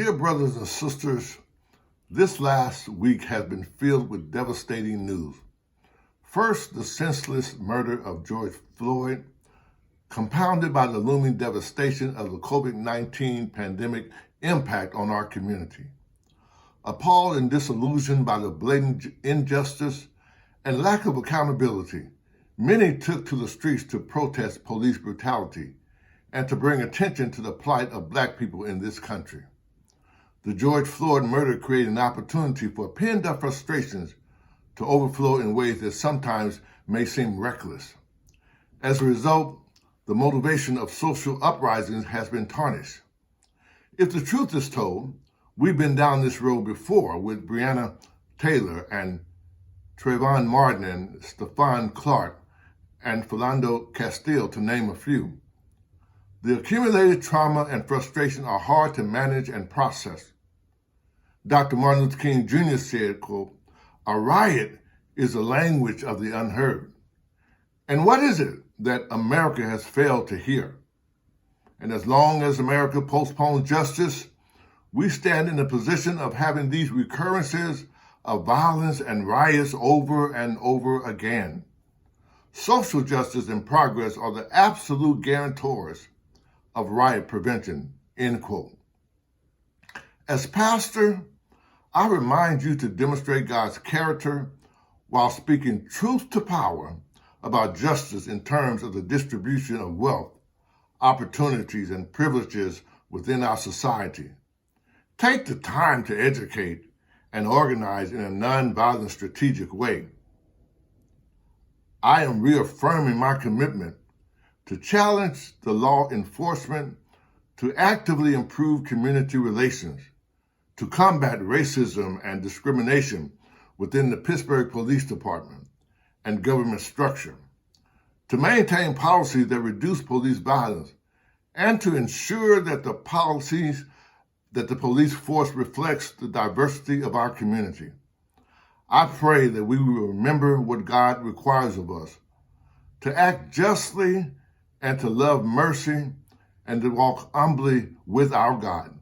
Dear brothers and sisters, this last week has been filled with devastating news. First, the senseless murder of George Floyd, compounded by the looming devastation of the COVID-19 pandemic impact on our community. Appalled and disillusioned by the blatant injustice and lack of accountability, many took to the streets to protest police brutality and to bring attention to the plight of Black people in this country. The George Floyd murder created an opportunity for pent-up frustrations to overflow in ways that sometimes may seem reckless. As a result, the motivation of social uprisings has been tarnished. If the truth is told, we've been down this road before with Breonna Taylor and Trayvon Martin and Stephon Clark and Philando Castile, to name a few. The accumulated trauma and frustration are hard to manage and process. Dr. Martin Luther King Jr. said, quote, "A riot is a language of the unheard." And what is it that America has failed to hear? And as long as America postpones justice, we stand in a position of having these recurrences of violence and riots over and over again. Social justice and progress are the absolute guarantors of riot prevention, end quote. As pastor, I remind you to demonstrate God's character while speaking truth to power about justice in terms of the distribution of wealth, opportunities, and privileges within our society. Take the time to educate and organize in a nonviolent, strategic way. I am reaffirming my commitment to challenge the law enforcement, to actively improve community relations, to combat racism and discrimination within the Pittsburgh Police Department and government structure, to maintain policies that reduce police violence, and to ensure that the police force reflects the diversity of our community. I pray that we will remember what God requires of us, to act justly and to love mercy and to walk humbly with our God.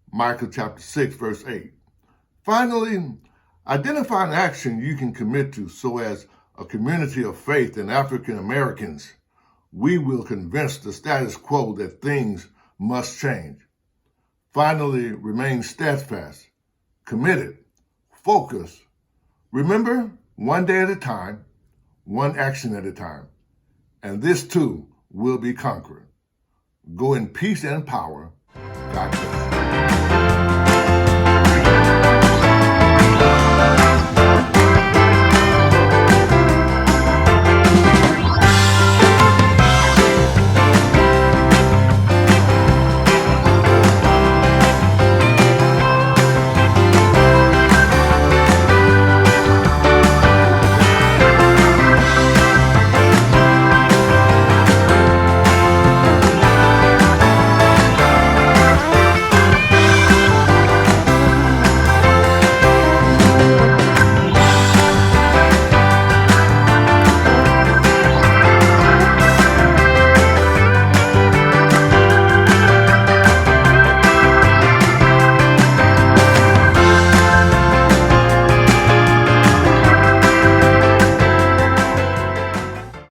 Micah chapter 6, verse 8. Finally, identify an action you can commit to so as a community of faith in African Americans, we will convince the status quo that things must change. Finally, remain steadfast, committed, focused. Remember, one day at a time, one action at a time, and this too will be conquered. Go in peace and power. God bless.